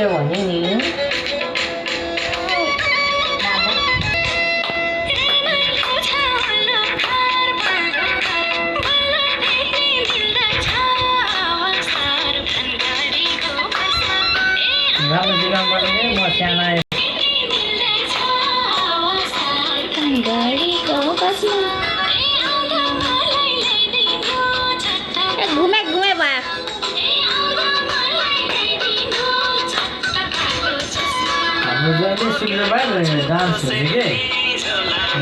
थियो भने नि राम्रो जिम्मा पर्ने म सानो घुमे घुमे भयो हाम्रो जहिले शुक्रबार डान्स हुने के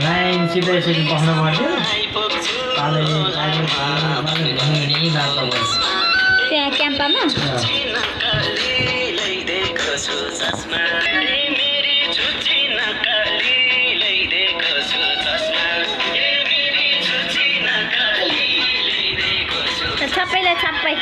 9 सिधैसरी बस्नु पर्थ्यो त्यहाँ क्याम्पमा छप्पैले छप्पै